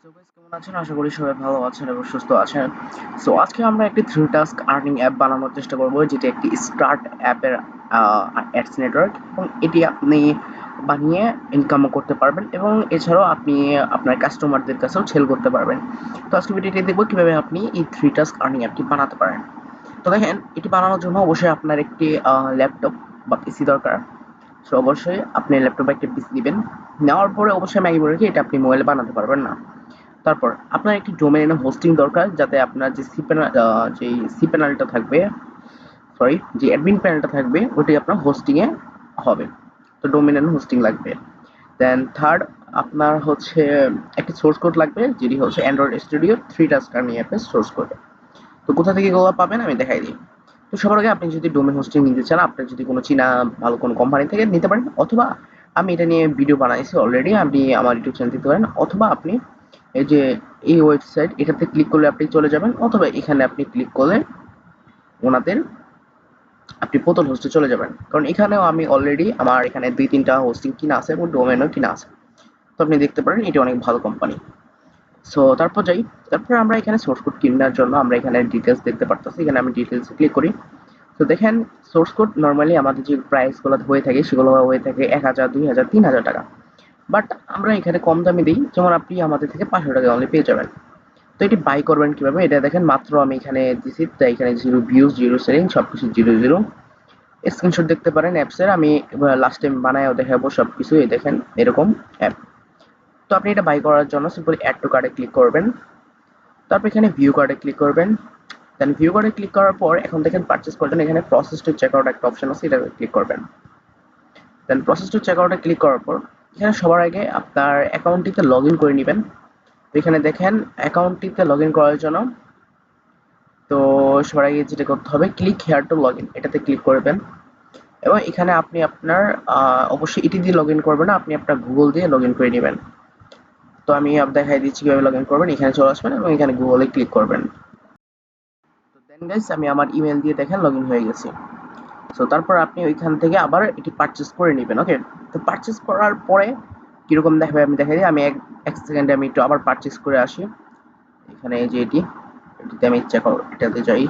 So guys, কেমন আছেন? আশা করি সবাই ভালো আছেন এবং সুস্থ আছেন। সো আজকে আমরা একটি 3 টাস্ক আর্নিং অ্যাপ বানানোর চেষ্টা করব, যেটি একটি স্টার্ট অ্যাপের অ্যাডস নেটওয়ার্ক, এবং এটি আপনি বানিয়ে ইনকামও করতে পারবেন এবং এছাড়াও আপনি আপনার কাস্টমারদের কাছেও সেল করতে পারবেন। তো আজকে ভিডিওটি দেখব কিভাবে আপনি এই 3 টাস্ক আর্নিং অ্যাপটি বানাতে পারেন। তো দেখেন, এটি বানানোর জন্য অবশ্যই আপনার একটি ল্যাপটপ বা পিসি দরকার। সো অবশ্যই আপনি ল্যাপটপে একটা পিসি নেবেন। নেওয়ার পরে অবশ্যই আমি আগে বলে রাখি, এটা আপনি মোবাইলে বানাতে পারবেন না। তারপর আপনার একটি ডোমেইন হোস্টিং দরকার, যাতে আপনার যে সি প্যানেলটা থাকবে, সরি, যে অ্যাডমিন প্যানেলটা থাকবে ওটি আপনার হোস্টিং এ হবে। তো ডোমেইন এন্ড হোস্টিং লাগবে। দেন থার্ড, আপনার হচ্ছে একটি সোর্স কোড লাগবে, যেটি হচ্ছে অ্যান্ড্রয়েড স্টুডিও 3 টাস্ক আর্নিং অ্যাপের সোর্স কোড। তো কোথা থেকে এগুলো পাবেন আমি দেখাই দিই। তো সবার আগে আপনি যদি ডোমেইন হোস্টিং নিতে চান, আপনি যদি কোনো চীনা ভালো কোনো কোম্পানি থেকে নিতে পারেন, অথবা আমি এটা নিয়ে ভিডিও বানাইছি অলরেডি, আপনি আমার ইউটিউব চ্যানেল দিতে পারেন, অথবা আপনি এই যে এই ওয়েবসাইট, এটাতে ক্লিক করলে আপনি চলে যাবেন, অথবা এখানে আপনি ক্লিক করলে ওনাদের আপনি পোর্টাল হোস্টে চলে যাবেন, কারণ এখানেও আমি অলরেডি আমার এখানে 2-3টা হোস্টিং কিনা আছে এবং ডোমেইনও কিনা আছে। তো আপনি দেখতে পারেন এটি অনেক ভালো কোম্পানি। সো তারপর যাই, তারপর আমরা এখানে সোর্স কোড কেনার জন্য আমরা এখানে ডিটেলস দেখতে পারতেছি, এখানে আমি ডিটেলস ক্লিক করি। তো দেখেন, সোর্স কোড নরমালি আমাদের যে প্রাইসগুলো হয়ে থাকে সেগুলো হয়ে থাকে 1000, 2000, 3000 টাকা। বাট আমরা এখানে কম দামে দিই, যেমন আপনি আমাদের থেকে 500 টাকা অনলি পেয়ে যাবেন। তো এটি বাই করবেন কিভাবে, এটা দেখেন, মাত্র আমি এখানে দিছি, তাই এখানে জিরো ভিউজ, জিরো সেলিং, সবকিছু জিরো জিরো। স্ক্রিনশট দেখতে পারেন অ্যাপসের, আমি লাস্ট টাইম বানায়ও দেখাবো সবকিছু। এই দেখেন এরকম অ্যাপ। তো আপনি এটা বাই করার জন্য সিম্পলি অ্যাড টু কার্ডে ক্লিক করবেন, তারপর এখানে ভিউ কার্ডে ক্লিক করবেন। দেন ভিউ কার্ডে ক্লিক করার পর এখন দেখেন পারচেজ করবেন, এখানে প্রসেস টু চেক আউট একটা অপশন আছে, এটা ক্লিক করবেন। দেন প্রসেস টু চেক আউটে ক্লিক করার পর এখানে সবার আগে আপনার অ্যাকাউন্টটিতে লগ ইন করে নেবেন। তো এখানে দেখেন অ্যাকাউন্টটিতে লগ ইন করার জন্য, তো সবার আগে যেটা করতে হবে, click here two log in, এটাতে ক্লিক করবেন। এবং এখানে আপনি আপনার অবশ্যই এটি দিয়ে লগ ইন করবেন না, আপনি আপনার গুগল দিয়ে লগ ইন করে নেবেন। তো আমি দেখাই দিচ্ছি কিভাবে লগ ইন করবেন। এখানে চলে আসবেন এবং এখানে গুগলে ক্লিক করবেন। তো দেন গাইস, আমি আমার ইমেল দিয়ে দেখেন লগ ইন হয়ে গেছি। সো তারপর আপনি ওইখান থেকে আবার এটি পারচেজ করে নেবেন। ওকে, তো পারচেজ করার পরে কিরকম দেখাবে আমি দেখাই দিই। আমি এক সেকেন্ডে আমি একটু আবার পারচেজ করে আসি। এখানে এই যে এটিতে আমি চেক আউট এটাতে যাই।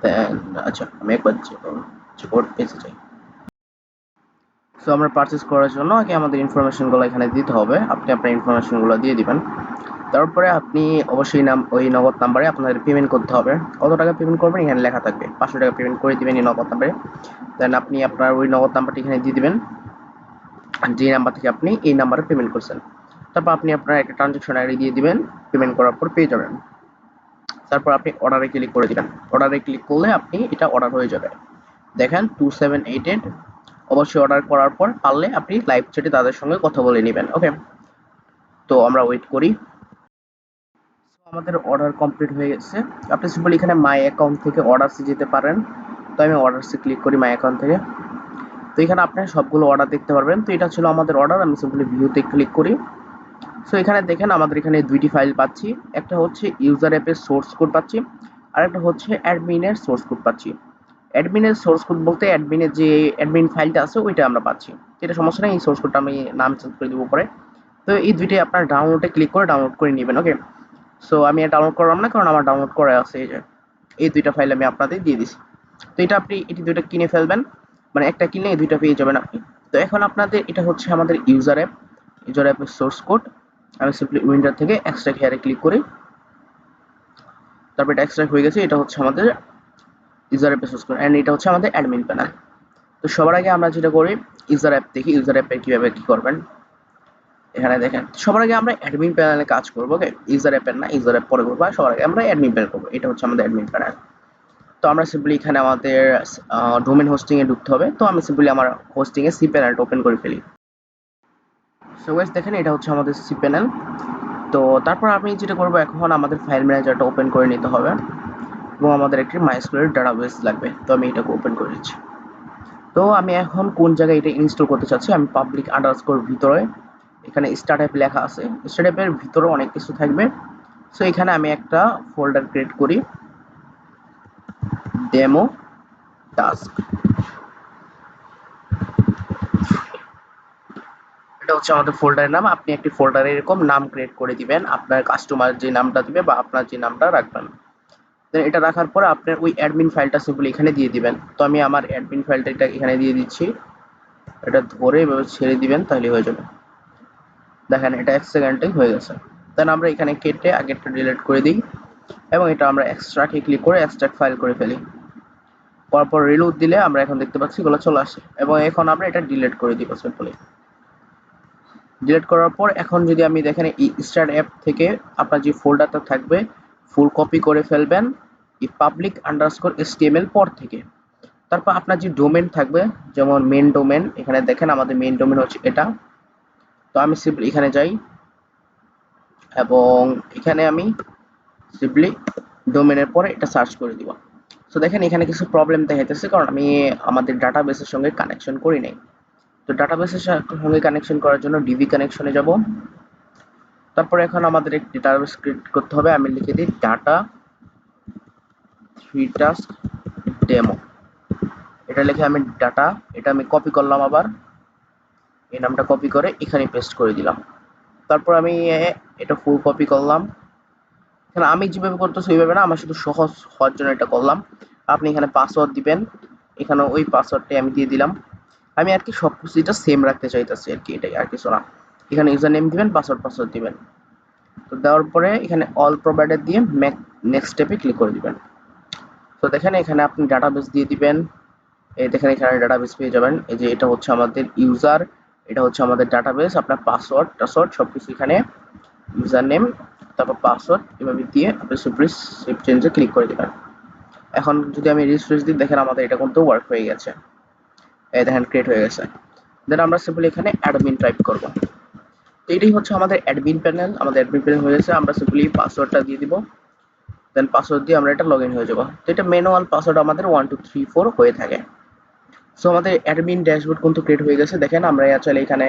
দেন আচ্ছা, আমি একবার চেক আউট পেজে যাই। সো আমরা পারচেজ করার জন্য আগে আমাদের ইনফরমেশনগুলো এখানে দিতে হবে, আপনি আপনার ইনফরমেশনগুলো দিয়ে দিবেন। তারপরে আপনি অবশ্যই ওই নগদ নাম্বারে আপনাদের পেমেন্ট করতে হবে। কত টাকা পেমেন্ট করবেন এখানে লেখা থাকবে, 500 টাকা পেমেন্ট করে দিবেন এই নগদ নাম্বারে। দেন আপনি আপনার ওই নগদ নাম্বারটি এখানে দিয়ে দিবেন, আর যে নাম্বার থেকে আপনি এই নাম্বারে পেমেন্ট করছেন। তারপর আপনি আপনার একটা ট্রানজাকশন আইডি দিয়ে দিবেন, পেমেন্ট করার পর পেয়ে যাবেন। তারপর আপনি অর্ডারে ক্লিক করে দিবেন, অর্ডারে ক্লিক করলে আপনি এটা অর্ডার হয়ে যাবে। দেখেন 2788। অবশ্যই অর্ডার করার পর পারলে আপনি লাইভ চ্যাটে তাদের সঙ্গে কথা বলে নেবেন। ওকে, তো আমরা ওয়েট করি। আমাদের অর্ডার কমপ্লিট হয়ে গেছে। আপনি সিম্পল এখানে মাই অ্যাকাউন্ট থেকে অর্ডারসে যেতে পারেন। তো আমি অর্ডারসে ক্লিক করি মাই অ্যাকাউন্ট থেকে। তো এখানে আপনি সবগুলো অর্ডার দেখতে পারবেন। তো এটা ছিল আমাদের অর্ডার, আমি সিম্পলি ভিউতে ক্লিক করি। সো এখানে দেখেন আমাদের এখানে দুইটি ফাইল পাচ্ছি, একটা হচ্ছে ইউজার অ্যাপের সোর্স কোড পাচ্ছি, আর একটা হচ্ছে অ্যাডমিনের সোর্স কোড পাচ্ছি। অ্যাডমিনের সোর্স কোড বলতে অ্যাডমিনের যে অ্যাডমিন ফাইলটা আছে ওইটা আমরা পাচ্ছি। এটা সমস্যা নেই, এই সোর্স কোডটা আমি নাম চেঞ্জ করে দেবো পরে। তো এই দুইটাই আপনার ডাউনলোডে ক্লিক করে ডাউনলোড করে নেবেন। ওকে, সো আমি ডাউনলোড করলাম না, কারণ আমার ডাউনলোড করা আছে। এই যে এই দুইটা ফাইল আমি আপনাদের দিয়ে দিছি। তো এটা আপনি এটি দুইটা কিনে ফেলবেন, মানে একটা কিনলে এই দুইটা পেয়ে যাবেন আপনি। তো এখন আপনাদের এটা হচ্ছে আমাদের ইউজার অ্যাপ, ইউজার অ্যাপের সোর্স কোড। আমি সিম্পলি উইন্ডো থেকে এক্সট্রাক্ট হেয়ারে ক্লিক করি, তারপর এটা এক্সট্রাক্ট হয়ে গেছে। এটা হচ্ছে আমাদের ইউজার অ্যাপের সোর্স কোড, এন্ড এটা হচ্ছে আমাদের অ্যাডমিন প্যানেল। তো সবার আগে আমরা যেটা করি, ইউজার অ্যাপ দেখি ইউজার অ্যাপে কিভাবে কি করবেন। এখানে দেখেন সবার আগে আমরা অ্যাডমিন প্যানেলে কাজ করবো। ওকে, ইউজার অ্যাপের না, ইউজার অ্যাপ পরে করবো, আর সবার আগে আমরা অ্যাডমিন প্যানেল করবো। এটা হচ্ছে আমাদের অ্যাডমিন প্যানেল। তো আমরা সিম্পলি এখানে আমাদের ডোমেন হোস্টিং এ ঢুকতে হবে। তো আমি সিম্পলি আমার হোস্টিং এ সি প্যানেলটা ওপেন করে ফেলি। সো গাইস দেখেন, এটা হচ্ছে আমাদের সি প্যানেল। তো তারপর আমি যেটা করবো, এখন আমাদের ফাইল ম্যানেজারটা ওপেন করে নিতে হবে এবং আমাদের একটি মাইস্কুয়েল ডাটাবেস লাগবে। তো আমি এটাকে ওপেন করে দিচ্ছি। তো আমি এখন কোন জায়গায় এটা ইনস্টল করতে চাচ্ছি, আমি পাবলিক আন্ডারস্কোর ভিতরে, এখানে স্টার্টঅ্যাপ লেখা আছে, স্টার্টঅ্যাপের ভিতরে অনেক কিছু থাকবে। সো এখানে আমি একটা ফোল্ডার ক্রিয়েট করি, ডেমো টাস্ক। এটা হচ্ছে আমাদের ফোল্ডারের নাম। আপনি একটি ফোল্ডারে এরকম নাম ক্রিয়েট করে দিবেন, আপনার কাস্টমার যে নামটা দিবে বা আপনার যে নামটা রাখবেন। দেন এটা রাখার পরে আপনার ওই অ্যাডমিন ফাইলটা সিম্পলি এখানে দিয়ে দিবেন। তো আমি আমার অ্যাডমিন ফাইলটা এটা এখানে দিয়ে দিচ্ছি। এটা ধরে এভাবে ছেড়ে দিবেন, তাহলে হয়ে যাবে। দেখেন এটা 1 সেকেন্ডেই হয়ে গেছে। দেন আমরা এখানে কেটে আগেরটা ডিলিট করে দিই এবং এটা আমরা এক্সট্রাক্টে ক্লিক করে এক্সট্রাক্ট ফাইল করে ফেলি। পরপর রিলোড দিলে আমরা এখন দেখতে পাচ্ছি এগুলো চলে আসে এবং এখন আমরা এটা ডিলিট করে দিব সিম্পলি। ডিলিট করার পর এখন যদি আমি দেখেন এই স্টার্ট অ্যাপ থেকে আপনার যে ফোল্ডারটা থাকবে ফুল কপি করে ফেলবেন এই public_html পর থেকে। তারপর আপনার যে ডোমেন থাকবে, যেমন মেন ডোমেন, এখানে দেখেন আমাদের মেন ডোমেন হচ্ছে এটা। তো আমি সিম্পলি এখানে যাই এবং এখানে আমি সিম্পলি ডোমেনের পরে এটা সার্চ করে দিব। তো দেখেন এখানে কিছু প্রবলেম দেখাইতেছে, কারণ আমি আমাদের ডাটাবেসের সঙ্গে কানেকশন করি নাই। তো ডাটাবেসের সঙ্গে কানেকশন করার জন্য ডিবি কানেকশনে যাব। তারপরে এখন আমাদের একটি ডাটাবেস ক্রিয়েট করতে হবে। আমি লিখে দিই ডাটা 3 টাস্ক ডেমো। এটা লিখে আমি ডাটা, এটা আমি কপি করলাম, আবার এই নামটা কপি করে এখানে পেস্ট করে দিলাম। তারপর আমি এটা ফুল কপি করলাম। এখানে আমি যেভাবে করতেছি ওইভাবে না, আমার শুধু সহজ হওয়ার জন্য এটা করলাম। আপনি এখানে পাসওয়ার্ড দিবেন, এখানে ওই পাসওয়ার্ডটাই আমি দিয়ে দিলাম। আমি আর কি সবকিছু এটা সেম রাখতে চাইতেছি আর কি, এটাই আর কিছু না। এখানে ইউজার নেম দিবেন, পাসওয়ার্ড দিবেন। তো দেওয়ার পরে এখানে অল প্রোভাইডার দিয়ে নেক্সট স্টেপে ক্লিক করে দিবেন। তো দেখেন এখানে আপনি ডাটাবেস দিয়ে দিবেন। এই দেখেন এখানে ডাটাবেস পেয়ে যাবেন। এই যে এটা হচ্ছে আমাদের ইউজার, এটা হচ্ছে আমাদের ডাটাবেস। আপনার পাসওয়ার্ড সবকিছু এখানে, ইউজার নেম তারপর পাসওয়ার্ড এভাবে দিয়ে আপনি সিম্পলি সেভ চেঞ্জে ক্লিক করে দিবেন। এখন যদি আমি রিফ্রেশ দিই, দেখেন আমাদের এটা কিন্তু ওয়ার্ক হয়ে গেছে। এই দেখেন ক্রিয়েট হয়ে গেছে। দেন আমরা সিম্পলি এখানে অ্যাডমিন টাইপ করব। তো এটাই হচ্ছে আমাদের অ্যাডমিন প্যানেল। আমাদের অ্যাডমিন প্যানেল হয়ে গেছে। আমরা সিম্পলি পাসওয়ার্ডটা দিয়ে দিব। দেন পাসওয়ার্ড দিয়ে আমরা এটা লগ ইন হয়ে যাব। তো এটা ম্যানুয়াল পাসওয়ার্ড আমাদের 1 2 3 4 হয়ে থাকে। সো আমাদের অ্যাডমিন ড্যাশবোর্ড কিন্তু ক্রিয়েট হয়ে গেছে। দেখেন আমরা আসলে এখানে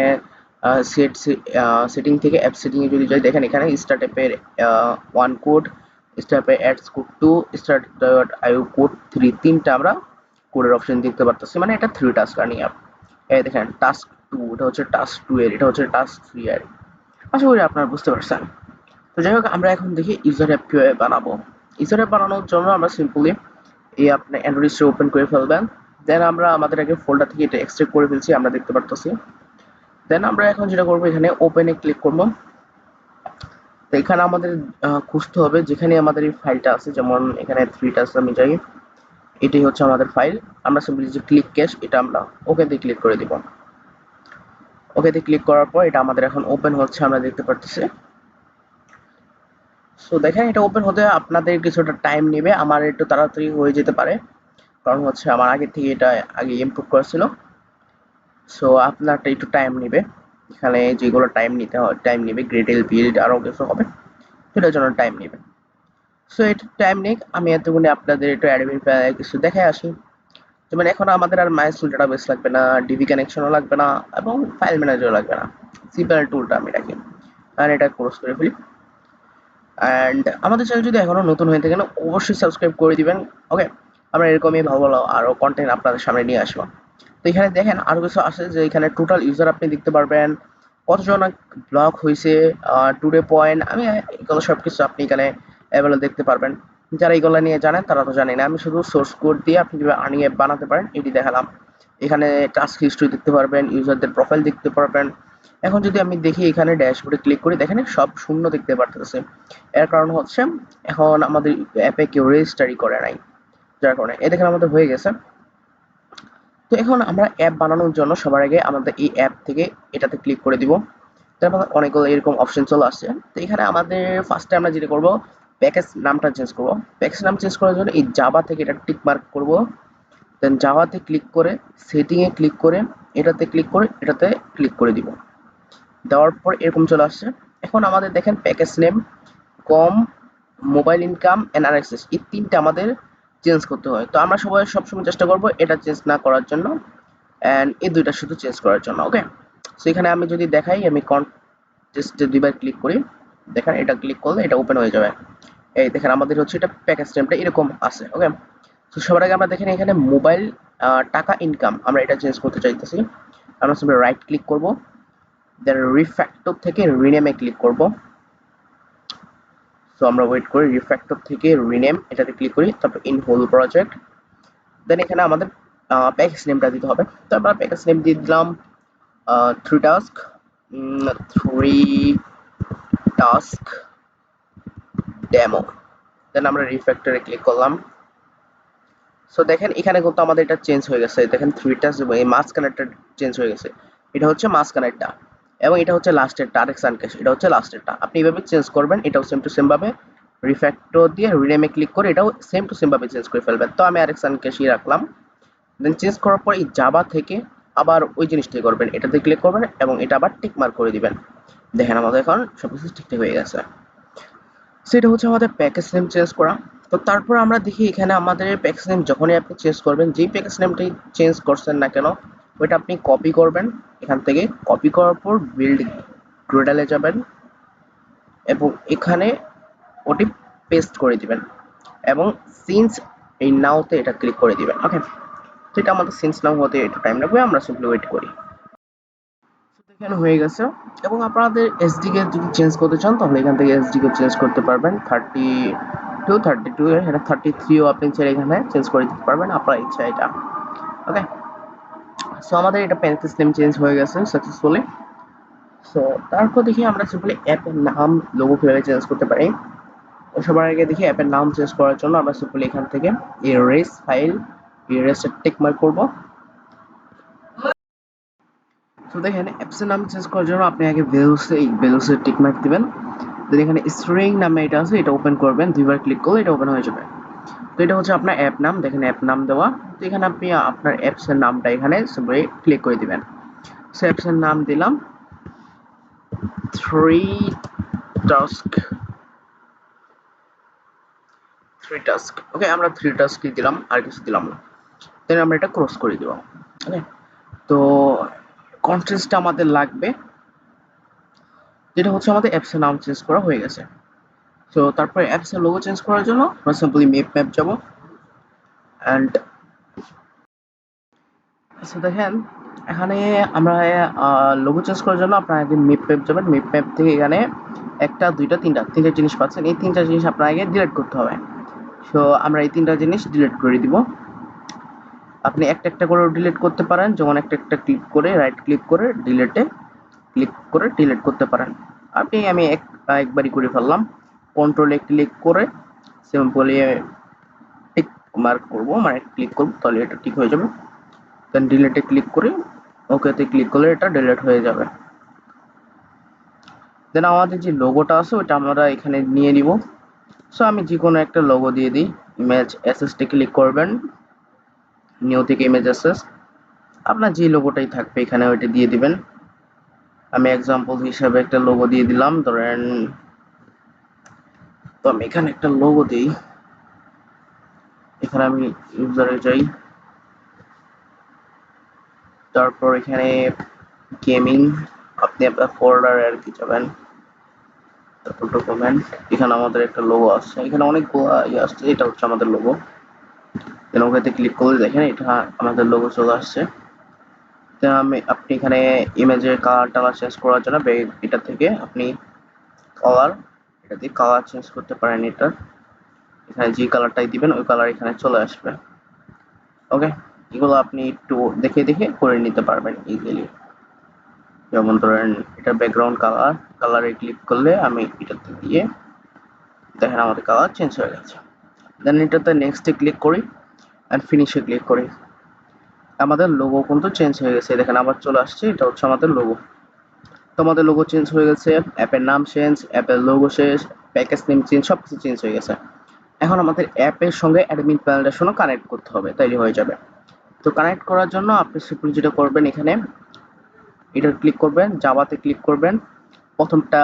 সেটিং থেকে অ্যাপ সেটিং এ যদি যাই, দেখেন এখানে স্টার্টঅ্যাপের 1 কোড, স্টার্টঅ্যাপের অ্যাডস কোড 2, স্টার্ট.io কোড 3, তিনটা আমরা কোডের অপশন দেখতে পারতেছি। মানে এটা 3 টাস্ক আর্নিং অ্যাপ। এই দেখেন টাস্ক 2, এটা হচ্ছে টাস্ক 2 এর, এটা হচ্ছে টাস্ক 3 এর। আশা করি আপনারা বুঝতে পারছেন। তো যাই হোক, আমরা এখন দেখি ইউজার অ্যাপ কিভাবে বানাবো। ইউজার অ্যাপ বানানোর জন্য আমরা সিম্পলি এই আপনি অ্যান্ড্রয়েড স্টোর ওপেন করে ফেলবেন। দেন আমরা আমাদের আগে ফোল্ডার থেকে এটা এক্সট্রাক্ট করে ফেলছি, আমরা দেখতে পারতেছি। দেন আমরা এখন যেটা করবো, এখানে ওপেনে ক্লিক করবো। তো এখানে আমাদের খুঁজতে হবে যেখানে আমাদের এই ফাইলটা আছে, যেমন এখানে 3 টাস্ক আমি যাই, এটাই হচ্ছে আমাদের ফাইল। আমরা সিম্পলি যে ক্লিক ক্যাশ, এটা আমরা ওকেতে ক্লিক করে দিব। ওকেতে ক্লিক করার পর এটা আমাদের এখন ওপেন হচ্ছে, আমরা দেখতে পারতেছি। সো দেখেন এটা ওপেন হতে আপনাদের কিছুটা টাইম নেবে, আমার একটু তাড়াতাড়ি হয়ে যেতে পারে, কারণ হচ্ছে আমার আগে থেকে এটা আগে ইমপ্রুভ করা ছিল। সো আপনারটা একটু টাইম নেবে। এখানে যেগুলো টাইম নেবে গ্রেডেল বিল্ড আরও কিছু হবে, সেটার জন্য টাইম নেবে। সো এটা টাইম নেই, আমি এতক্ষণে আপনাদের একটু অ্যাডমিন কিছু দেখে আসি। যেমন এখন আমাদের আর মাইস্কুল ডাটাবেস লাগবে না, ডিবি কানেকশনও লাগবে না এবং ফাইল ম্যানেজারও লাগবে না। সিম্পল টুলটা আমি রাখি আর এটা ক্লোজ করে ফেলি। অ্যান্ড আমাদের চ্যানেল যদি এখনো নতুন হয়ে থাকেন, অবশ্যই সাবস্ক্রাইব করে দিবেন। ওকে, আমরা এরকমই ভালো ভালো আরও কন্টেন্ট আপনাদের সামনে নিয়ে আসবো। তো এখানে দেখেন আরো কিছু আছে, যে এখানে টোটাল ইউজার আপনি দেখতে পারবেন, কতজন ব্লক হয়েছে, টুডে পয়েন্ট, আমি এগুলো সবকিছু আপনি এখানে অ্যাভেলেবল দেখতে পারবেন। যারা এগুলো নিয়ে জানেন তারা তো জানেন, আমি শুধু সোর্স কোড দিয়ে আপনি কিভাবে আর্নিং অ্যাপ বানাতে পারেন এটি দেখালাম। এখানে টাস্ক হিস্ট্রি দেখতে পারবেন, ইউজারদের প্রোফাইল দেখতে পারবেন। এখন যদি আমি দেখি এখানে ড্যাশবোর্ডে ক্লিক করি, দেখেন সব শূন্য দেখতে পারতেছে। এর কারণ হচ্ছে এখন আমাদের অ্যাপে কেউ রেজিস্টারই করে নাই, যার কারণে এ দেখেন আমাদের হয়ে গেছে। তো এখন আমরা অ্যাপ বানানোর জন্য সবার আগে আমাদের এই অ্যাপ থেকে এটাতে ক্লিক করে দিব। তারপর অনেকগুলো এরকম অপশন চলে আসছে। তো এখানে আমাদের ফার্স্টে আমরা যেটা করব, প্যাকেজ নামটা চেঞ্জ করব। প্যাকেজ নাম চেঞ্জ করার জন্য এই জাভা থেকে এটা টিক মার্ক করব। দেন জাভাতে ক্লিক করে সেটিংয়ে ক্লিক করে এটাতে ক্লিক করে দিব। দেওয়ার পর এরকম চলে আসছে। এখন আমাদের দেখেন package name, com, mobile income and RSS, এই তিনটা আমাদের চেঞ্জ করতে হয়। তো আমরা সবসময় চেষ্টা করব এটা চেঞ্জ না করার জন্য, এন্ড এই দুইটা শুধু চেঞ্জ করার জন্য। ওকে, সো এখানে আমি যদি দেখাই, আমি জাস্ট দুইবার ক্লিক করি, দেখেন এটা ক্লিক করলে এটা ওপেন হয়ে যাবে। এই দেখেন আমাদের হচ্ছে এটা প্যাকেজ নেমটা এরকম আছে। ওকে, তো সবার আগে আমরা দেখেন এখানে টাকা ইনকাম আমরা এটা চেঞ্জ করতে চাইতেছি। আমরা সিম্পলি রাইট ক্লিক করব, দেন রিফ্যাক্টর থেকে রিনেমে ক্লিক করব। সো আমরা ওয়েট করি, রিফ্যাক্টর থেকে রিনেম এটাতে ক্লিক করি, তারপর ইন হোল প্রজেক্ট। দেন এখানে আমাদের প্যাকেজ নেমটা দিতে হবে। তো আমরা প্যাকেজ নেম দিয়ে দিলাম three task, three task demo. Then আমরা রিফ্যাক্টরে ক্লিক করলাম। সো দেখেন এখানে কিন্তু আমাদের এটা চেঞ্জ হয়ে গেছে, দেখেন থ্রি টাস্ক এই মাঝখানেরটা চেঞ্জ হয়ে গেছে। এটা হচ্ছে মাঝখানেরটা এবং এটা হচ্ছে লাস্টেরটা, আরেক সানকেস এটা হচ্ছে লাস্টেরটা। আপনি এইভাবে চেঞ্জ করবেন, এটাও সেম টু সেম ভাবে রিফ্যাক্টর দিয়ে রিনেমে ক্লিক করে এটাও সেম টু সেম ভাবে চেঞ্জ করে ফেলবেন। তো আমি আরেক সানকেসই রাখলাম। দেন চেঞ্জ করার পর এই জাভা থেকে আবার ওই জিনিসটাই করবেন, এটাতে ক্লিক করবেন এবং এটা আবার টিক মার্ক করে দিবেন। দেখেন আমাদের এখন সবকিছু ঠিকঠাক হয়ে গেছে। সেটা হচ্ছে আমাদের প্যাকেজ নেম চেঞ্জ করা। তো তারপর আমরা দেখি এখানে আমাদের প্যাকেজ নেম যখনই আপনি চেঞ্জ করবেন, যেই প্যাকেজ নেমটি চেঞ্জ করছেন না কেন ওইটা আপনি কপি করবেন। এখান থেকে কপি করার পর বিল্ড গ্রোডালে যাবেন এবং এখানে ওটি পেস্ট করে দিবেন এবং সিন্স এই নাওতে এটা ক্লিক করে দিবেন। ওকে, তো এটা আমাদের সিন্স নাও হতে একটু টাইম লাগবে, আমরা সিম্পলি ওয়েট করি। এখানে হয়ে গেছে এবং আপনাদের এসডিকে যদি চেঞ্জ করতে চান তাহলে এখান থেকে এসডিকে চেঞ্জ করতে পারবেন। 32 এটা 33ও আপনি চাইলে এখানে চেঞ্জ করে দিতে পারবেন আপনার ইচ্ছা এটা। ওকে, সো আমাদের এটা প্যাকেজ নেম চেঞ্জ হয়ে গেছে সাকসেসফুলি। সো তারপর দেখি আমরা সিম্পলি অ্যাপের নাম লোগো কিভাবে চেঞ্জ করতে পারি। তো সবার আগে দেখি অ্যাপের নাম চেঞ্জ করার জন্য আমরা সিম্পলি এখান থেকে ইরেজ ফাইল, ইরেজে টিক মার্ক করব। তো দেখেন অ্যাপস এর নাম চেঞ্জ করার জন্য আপনি আগে ভ্যালুসে টিক মার্ক দিবেন। দেন এখানে স্ট্রিং নামে এটা আছে, এটা ওপেন করবেন, দুইবার ক্লিক করলে এটা ওপেন হয়ে যাবে। তো এটা হচ্ছে আপনার অ্যাপ নাম, দেখেন অ্যাপ নাম দেওয়া। তো এখানে আপনি আপনার অ্যাপস এর নামটা এখানে সিম্পলি ক্লিক করে দিবেন। সো অ্যাপস এর নাম দিলাম থ্রি টাস্ক, ওকে আমরা থ্রি টাস্ক দিলাম, আর কিছু দিলাম না। দেন আমরা এটা ক্রস করে দিব। ওকে, তো কন্টেন্টসটা আমাদের লাগবে, যেটা হচ্ছে আমাদের অ্যাপস এর নাম চেঞ্জ করা হয়ে গেছে। তো তারপরে অ্যাপস এর লোগো চেঞ্জ করার জন্য আমরা সিম্পলি ম্যাপ যাব এন্ড সো দেখেন এখানে আমরা লোগো চেঞ্জ করার জন্য আপনারা আগে ম্যাপ যাবেন। ম্যাপ থেকে এখানে একটা দুইটা তিনটা জিনিস পাচ্ছেন, এই তিনটা জিনিস আপনার আগে ডিলিট করতে হবে। সো আমরা এই তিনটা জিনিস ডিলিট করে দিব। আপনি একটা একটা করে ডিলিট করতে পারেন, যেমন একটা একটা ক্লিক করে রাইট ক্লিক করে ডিলিটে ক্লিক করে ডিলিট করতে পারেন। আমি একবারই করে ফেললাম, কন্ট্রোলে ক্লিক করে সিম্পলি টিক মার্ক করব, মানে ক্লিক করব, তাহলে এটা ঠিক হয়ে যাবে। দেন ডিলিটে ক্লিক করি, ওকেতে ক্লিক করলে এটা ডিলিট হয়ে যাবে। দেন আমাদের যে লোগোটা আছে ওটা আমরা এখানে নিয়ে নিব। সো আমি যে কোনো একটা লোগো দিয়ে দিই। ইমেজ অ্যাসেসটে ক্লিক করবেন, নিউ থেকে ইমেজ অ্যাসেস, আপনার যে লোগোটাই থাকবে এখানে ওইটা দিয়ে দিবেন। আমি এক্সাম্পল হিসাবে একটা লোগো দিয়ে দিলাম, ধরেন তো আমি এখানে একটা লোগো দিই। এখানে আমি ইউজারে যাই, তারপর এখানে গেমিং, আপনি আপনার ফোল্ডারে আর কি যাবেন, তারপর ডকুমেন্ট, এখানে আমাদের একটা লোগো আসছে, এখানে অনেকগুলো ইয়ে আসছে, এটা হচ্ছে আমাদের লোগো। দেন ওকেতে ক্লিক করলে দেখেন এটা আমাদের লোগো চলে আসছে। দেন আপনি এখানে ইমেজের কালার টালার চেঞ্জ করার জন্য এটা থেকে আপনি কালার, এটা দিয়ে কালার চেঞ্জ করতে পারেন। এটা এখানে যে কালারটাই দিবেন ওই কালার এখানে চলে আসবে। ওকে, এগুলো আপনি একটু দেখে দেখে করে নিতে পারবেন ইজিলি। যেমন ধরেন এটা ব্যাকগ্রাউন্ড কালার, কালারে ক্লিক করলে আমি এটাতে দিয়ে দেখেন আমাদের কালার চেঞ্জ হয়ে গেছে। দেন এটাতে নেক্সটে ক্লিক করি এন্ড ফিনিশে ক্লিক করি, আমাদের লোগো কিন্তু চেঞ্জ হয়ে গেছে। দেখেন আবার চলে আসছে, এটা হচ্ছে আমাদের লোগো। তো আমাদের লোগো চেঞ্জ হয়ে গেছে, অ্যাপের নাম চেঞ্জ, অ্যাপের লোগো শেষ, প্যাকেজ নেম চেঞ্জ, সবকিছু চেঞ্জ হয়ে গেছে। এখন আমাদের অ্যাপের সঙ্গে অ্যাডমিন প্যানেলের সঙ্গে কানেক্ট করতে হবে, তাইলে হয়ে যাবে। তো কানেক্ট করার জন্য আপনি সিম্পলি যেটা করবেন, এখানে এটা ক্লিক করবেন, জাভাতে ক্লিক করবেন, প্রথমটা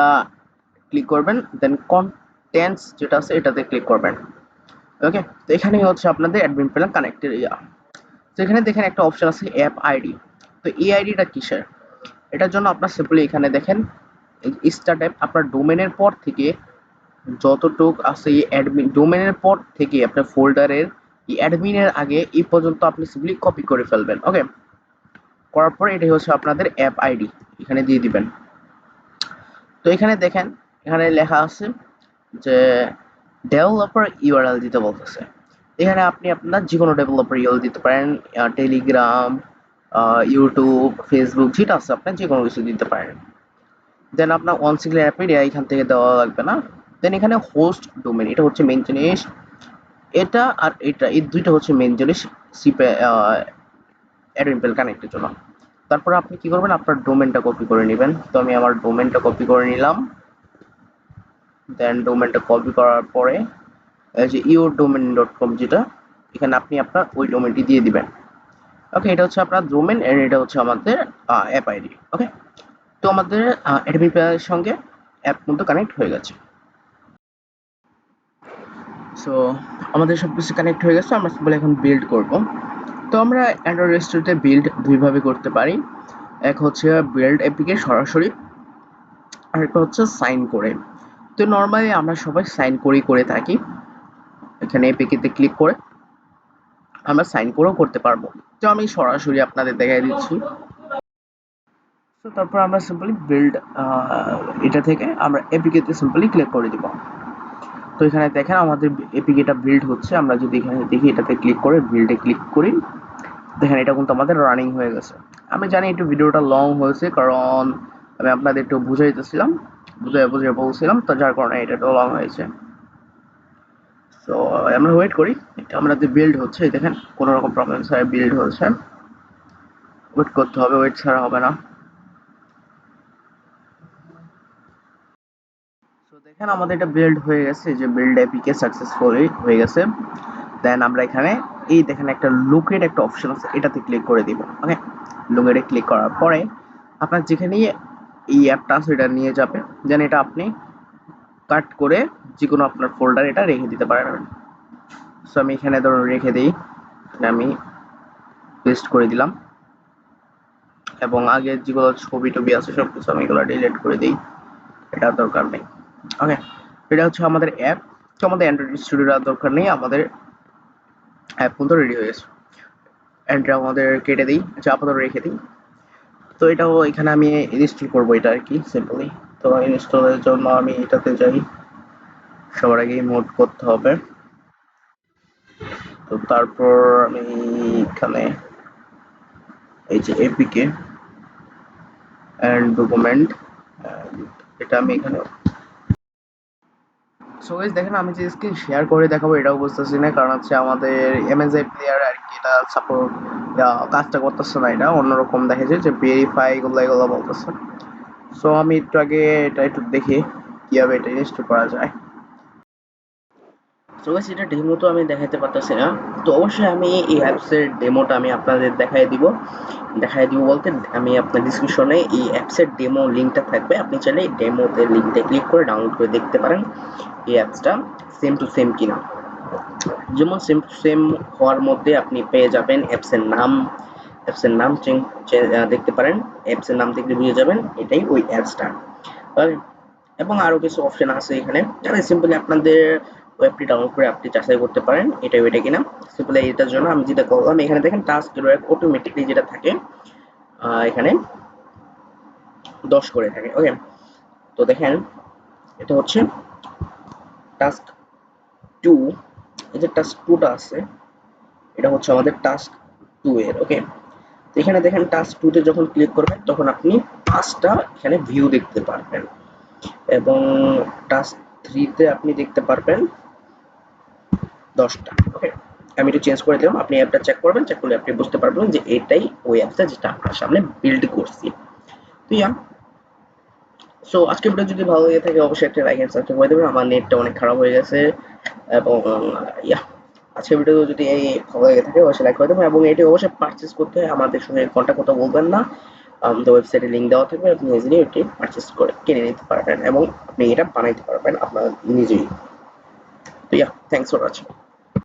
ক্লিক করবেন, দেন কন্টেন্টস যেটা আছে এটাতে ক্লিক করবেন। ওকে, তো এখানেই হচ্ছে আপনাদের অ্যাডমিন প্যানেল কানেক্টেড ইয়া। তো এখানে দেখেন একটা অপশন আছে অ্যাপ আইডি। তো এই আইডিটা কিসের, এটার জন্য আপনার সিম্পলি এখানে দেখেন স্টার্টঅ্যাপ, আপনার ডোমেনের পর থেকে যতটুক আছে এই অ্যাডমিন ডোমেনের পর থেকে আপনার ফোল্ডারের এই অ্যাডমিনের আগে এই পর্যন্ত আপনি সিম্পলি কপি করে ফেলবেন। ওকে, করার পর এটাই হচ্ছে আপনাদের অ্যাপ আইডি, এখানে দিয়ে দিবেন। তো এখানে দেখেন, এখানে লেখা আছে যে ডেভেলপার ইউআরএল দিতে বলতেছে। এখানে আপনি আপনার যে কোনো ডেভেলপার ইউআরএল দিতে পারেন, টেলিগ্রাম, ইউটিউব, ফেসবুক যেটা আছে আপনার যে কোনো কিছু দিতে পারেন। দেন আপনার ওয়ান সিঙ্গেল অ্যাপিডিয়া এখান থেকে দেওয়া লাগবে না। দেন এখানে হোস্ট ডোমেন, এটা হচ্ছে মেইন জিনিস। এটা আর এটা, এই দুইটা হচ্ছে মেইন জিনিস সিপে অ্যাডমিন কানেক্টের জন্য। তারপর আপনি কি করবেন, আপনার ডোমেনটা কপি করে নেবেন। তো আমি আমার ডোমেনটা কপি করে নিলাম। দেন ডোমেনটা কপি করার পরে এই যে yourdomain.com যেটা, এখানে আপনি আপনার ওই ডোমেনটি দিয়ে দিবেন। ওকে, এটা হচ্ছে আপনার ডোমেন এন্ড এটা হচ্ছে আমাদের অ্যাপ আইডি। ওকে, তো আমাদের অ্যাডমিন প্যানেলের সঙ্গে অ্যাপ কিন্তু কানেক্ট হয়ে গেছে। সো আমাদের সবকিছু কানেক্ট হয়ে গেছে, আমরা সিম্পলি এখন বিল্ড করব। তো আমরা অ্যান্ড্রয়েড স্টোরে বিল্ড দুইভাবে করতে পারি। এক হচ্ছে বিল্ড এপিকে সরাসরি, আরেকটা হচ্ছে সাইন করে। তো নর্মালি আমরা সবাই সাইন করেই করে থাকি। এখানে এপিকেতে ক্লিক করে আমরা সাইন করেও করতে পারবো। তো আমি সরাসরি আপনাদের দেখাই দিচ্ছি। তো তারপর আমরা সিম্পলি বিল্ড, এটা থেকে আমরা এপিকেতে সিম্পলি ক্লিক করে দিব। তো এখানে দেখেন আমাদের এপিকেটা বিল্ড হচ্ছে। আমরা যদি এখানে দেখি, এটাতে ক্লিক করে বিল্ডে ক্লিক করি, দেখেন এটা কিন্তু আমাদের রানিং হয়ে গেছে। আমি জানি একটু ভিডিওটা লং হয়েছে, কারণ আমি আপনাদের একটু বুঝাইতেছিলাম, বুঝে বলছিলাম, তো যার কারণে এটা একটু লং হয়েছে। তো আমরা ওয়েট করি, এটা আমাদের বিল্ড হচ্ছে। দেখেন কোনো রকম প্রবলেম ছাড়া বিল্ড হচ্ছে। ওয়েট করতে হবে, ওয়েট ছাড়া হবে না। সো দেখেন আমাদের এটা বিল্ড হয়ে গেছে, যে বিল্ড এপিকে সাকসেসফুলি হয়ে গেছে। দেন আমরা এখানে এই দেখেন একটা লুকের একটা অপশন আছে, এটাতে ক্লিক করে দিব। ওকে, লুকেটে ক্লিক করার পরে আপনার যেখানে এই অ্যাপটা আছে এটা নিয়ে যাবে। দেন এটা আপনি কাট করে যে কোনো আপনার ফোল্ডার এটা রেখে দিতে পারেন। সো আমি এখানে ধরুন রেখে দিই, আমি পেস্ট করে দিলাম, এবং আগে যেগুলো ছবি টবি আছে সব কিছু আমি এগুলো ডিলিট করে দিই, এটা দরকার নেই। ওকে, এটা হচ্ছে আমাদের অ্যাপ। তো আমাদের অ্যান্ড্রয়েড স্টুডিওর দরকার নেই, আমাদের অ্যাপ কিন্তু রেডি হয়ে গেছে। এটা আমাদের কেটে দিই, আচ্ছা আপাতত রেখে দিই। তো এটাও এখানে আমি ইনস্টল করবো এটা আর কি সিম্পলি। তো ইনস্টলের জন্য আমি এটাতে যাই, সবার আগে মোড করতে হবে। তো তারপর আমি এখানে এই যে এপিকে অ্যান্ড ডকুমেন্ট, এটা আমি এখানে। সো গাইস দেখেন, আমি যে স্ক্রিন শেয়ার করে দেখাবো এটাও বুঝতেছি না, কারণ হচ্ছে আমাদের এমএসআই প্লেয়ার আর কি এটা সাপোর্ট কাজটা করতেছে না, এটা অন্যরকম দেখেছে যে ভেরিফাই এগুলো এগুলো বলতেছে। সো আমি একটু আগে এটা একটু দেখি কিভাবে এটা ইনস্টল করা যায়। সো গাইস এটা ডেমো তো আমি দেখাতে পারতেছি না, তো অবশ্যই আমি এই অ্যাপসের ডেমোটা আমি আপনাদের দেখাই দিব বলতে আমি আপনার ডিসক্রিপশনে এই অ্যাপসের ডেমো লিঙ্কটা থাকবে, আপনি চাইলে এই ডেমোতে লিঙ্কতে ক্লিক করে ডাউনলোড করে দেখতে পারেন এই অ্যাপসটা সেম টু সেম কিনা। যেমন সেম টু সেম হওয়ার মধ্যে আপনি পেয়ে যাবেন অ্যাপসের নাম দেখতে পারেন, অ্যাপসের নাম দেখলে বুঝে যাবেন এটাই ওই অ্যাপসটা। এবং আরো কিছু অপশন আছে এখানে, যারা সিম্পলি আপনাদের ওয়েবটি ডাউনলোড করে আপনি যাচাই করতে পারেন এটা ওইটা কিনা। সিম্পলি এটার জন্য আমি যেটা করলাম, এখানে দেখেন টাস্ক অটোমেটিকলি যেটা থাকে এখানে 10 করে থাকে। ওকে, তো দেখেন এটা হচ্ছে টাস্ক 2, এই যে টাস্ক 2টা আছে এটা হচ্ছে আমাদের টাস্ক 2 এর। ওকে, তো এখানে দেখেন টাস্ক 2 তে যখন ক্লিক করবেন তখন আপনি 5টা এখানে ভিউ দেখতে পারবেন, এবং টাস্ক 3 তে আপনি দেখতে পারবেন 10টা। ওকে, আমি একটু চেঞ্জ করে দিলাম, আপনি অ্যাপটা চেক করবেন, চেক করলে আপনি বুঝতে পারবেন যে এটাই ওই অ্যাপটা যেটা আপনার সামনে বিল্ড করছি। তো সো আজকের ভিডিও যদি ভালো লেগে থাকে অবশ্যই একটা লাইক এন্ড সাবস্ক্রাইব করে দেবেন, আমার নেটটা অনেক খারাপ হয়ে গেছে। এবং ইয়া আজকের ভিডিও যদি এই ভালো লেগে থাকে অবশ্যই লাইক করে দেবেন, এবং এটি অবশ্যই পারচেজ করতে হয় আমাদের সঙ্গে কন্ট্যাক্ট করতে বলবেন না। আমাদের ওয়েবসাইটে লিঙ্ক দেওয়া থাকবে, আপনি ইজিলি এটি পারচেজ করে কিনে নিতে পারবেন এবং আপনি এটা বানাইতে পারবেন আপনার নিজেই। তো থ্যাংকস ফর ওয়াচিং।